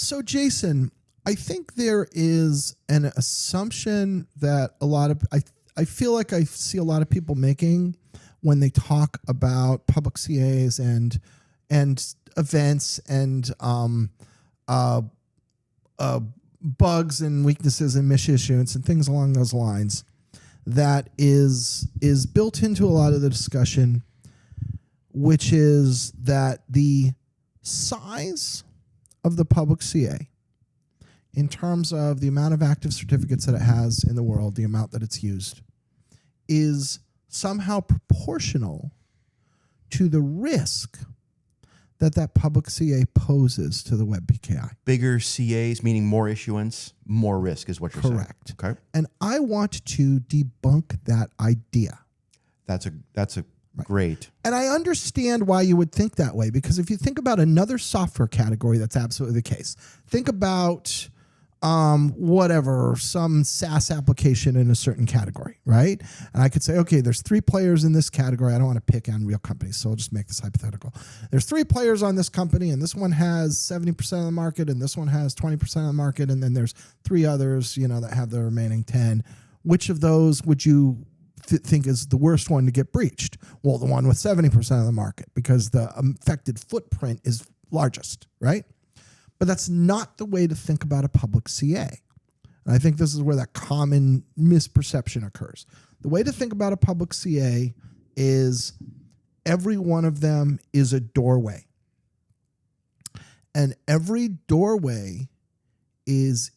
So, Jason, I think there is an assumption that I feel like I see a lot of people making when they talk about public CAs and events and bugs and weaknesses and misissuance and things along those lines, that is built into a lot of the discussion, which is that the size of the public CA, in terms of the amount of active certificates that it has in the world, the amount that it's used, is somehow proportional to the risk that public CA poses to the WebPKI. Bigger CAs, meaning more issuance, more risk is what you're saying. Correct. Okay. And I want to debunk that idea. That's a Right. great. And I understand why you would think that way, because if you think about another software category, that's absolutely the case. Think about some SaaS application in a certain category, right? And I could say, okay, there's 3 players in this category. I don't want to pick on real companies, so I'll just make this hypothetical. There's 3 players on this company, and this one has 70% of the market, and this one has 20% of the market, and then there's 3 others, that have the remaining 10. Which of those would you think is the worst one to get breached? Well, the one with 70% of the market, because the affected footprint is largest, right? But that's not the way to think about a public CA. And I think this is where that common misperception occurs. The way to think about a public CA is every one of them is a doorway. And every doorway is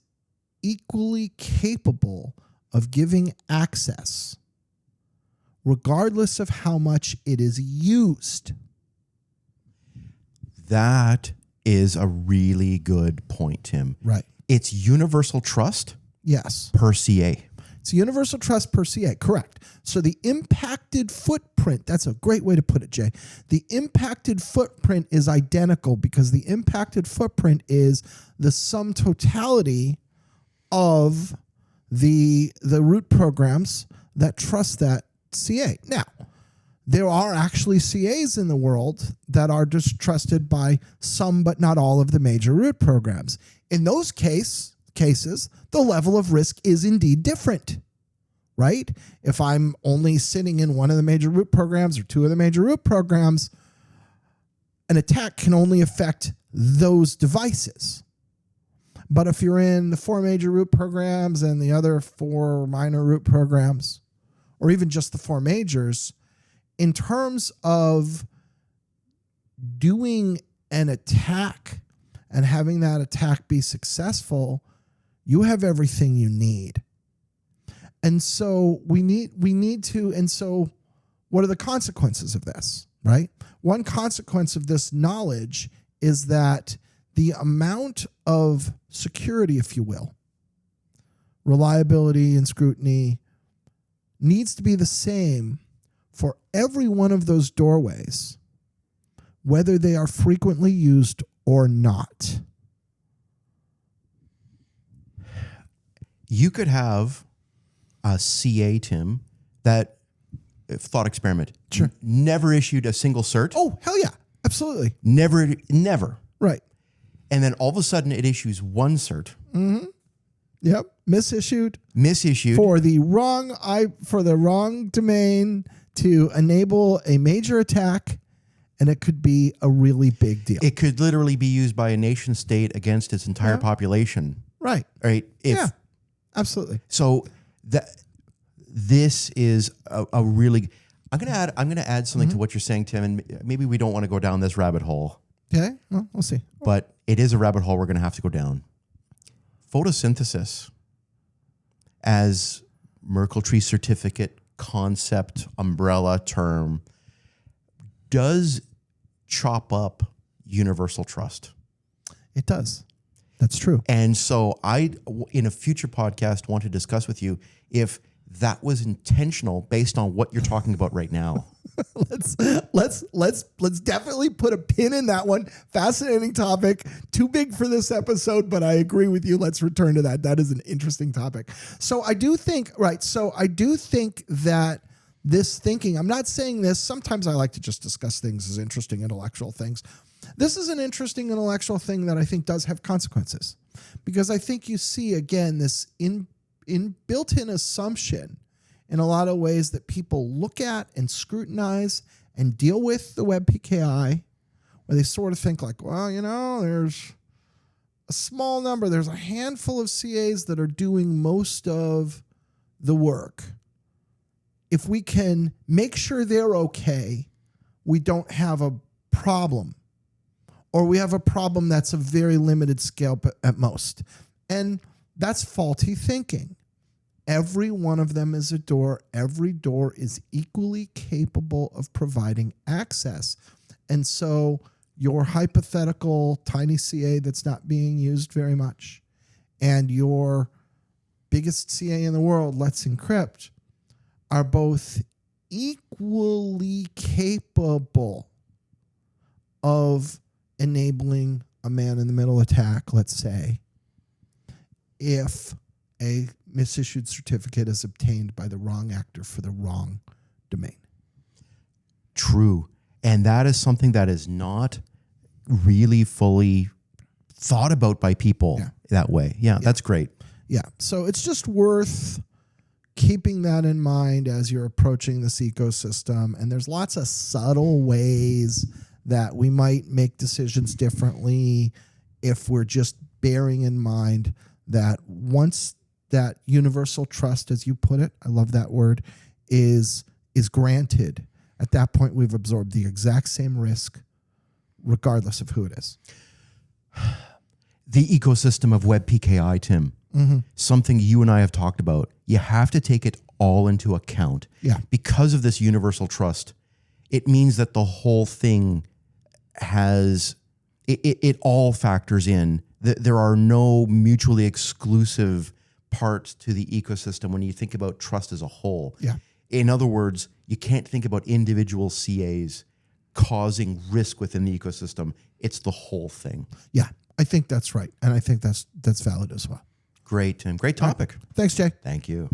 equally capable of giving access, regardless of how much it is used. That is a really good point, Tim. Right. It's universal trust. Yes. Per CA. It's universal trust per CA. Correct. So the impacted footprint, that's a great way to put it, Jay. The impacted footprint is identical because the impacted footprint is the sum totality of the root programs that trust that CA. Now, there are actually CAs in the world that are just trusted by some but not all of the major root programs. In those cases, the level of risk is indeed different, right? If I'm only sitting in one of the major root programs or 2 of the major root programs, an attack can only affect those devices. But if you're in the 4 major root programs and the other 4 minor root programs, or even just the 4 majors, in terms of doing an attack and having that attack be successful, you have everything you need. And so we need to, and so what are the consequences of this, right? One consequence of this knowledge is that the amount of security, if you will, reliability and scrutiny needs to be the same for every one of those doorways, whether they are frequently used or not. You could have a CA, Tim, that, thought experiment, Sure. Never issued a single cert. Oh, hell yeah. Absolutely. Never. Right. And then all of a sudden it issues 1 cert. Mm-hmm. Yep. Misissued For the wrong domain to enable a major attack, and it could be a really big deal. It could literally be used by a nation state against its entire population. Right. Right. Absolutely. So this is a really. I'm gonna add something to what you're saying, Tim, and maybe we don't want to go down this rabbit hole. Okay. Well, we'll see. But it is a rabbit hole we're gonna have to go down. Photosynthesis as Merkle tree certificate concept umbrella term does chop up universal trust. It does. That's true. And so I, in a future podcast, want to discuss with you if that was intentional based on what you're talking about right now. Let's definitely put a pin in that one. Fascinating topic. Too big for this episode, but I agree with you. Let's return to that. That is an interesting topic. So I do think that this thinking, I'm not saying this, sometimes I like to just discuss things as interesting intellectual things. This is an interesting intellectual thing that I think does have consequences, because I think you see, again, this built-in assumption in a lot of ways that people look at and scrutinize and deal with the WebPKI, where they sort of think like, well, there's a small number, there's a handful of CAs that are doing most of the work. If we can make sure they're okay, we don't have a problem. Or we have a problem that's a very limited scale at most. And that's faulty thinking. Every one of them is a door. Every door is equally capable of providing access. And so your hypothetical tiny CA that's not being used very much and your biggest CA in the world, Let's Encrypt, are both equally capable of enabling a man-in-the-middle attack, let's say, if a misissued certificate is obtained by the wrong actor for the wrong domain. True. And that is something that is not really fully thought about by people that way. Yeah, that's great. Yeah. So it's just worth keeping that in mind as you're approaching this ecosystem. And there's lots of subtle ways that we might make decisions differently if we're just bearing in mind that once that universal trust, as you put it, I love that word, is granted, at that point we've absorbed the exact same risk regardless of who it is. The ecosystem of WebPKI, Tim, something you and I have talked about, you have to take it all into account. Yeah. Because of this universal trust, it means that the whole thing has, it all factors in. There are no mutually exclusive parts to the ecosystem when you think about trust as a whole. Yeah. In other words, you can't think about individual CAs causing risk within the ecosystem. It's the whole thing. Yeah, I think that's right. And I think that's valid as well. Great, Tim. Great topic. Thanks, Jay. Thank you.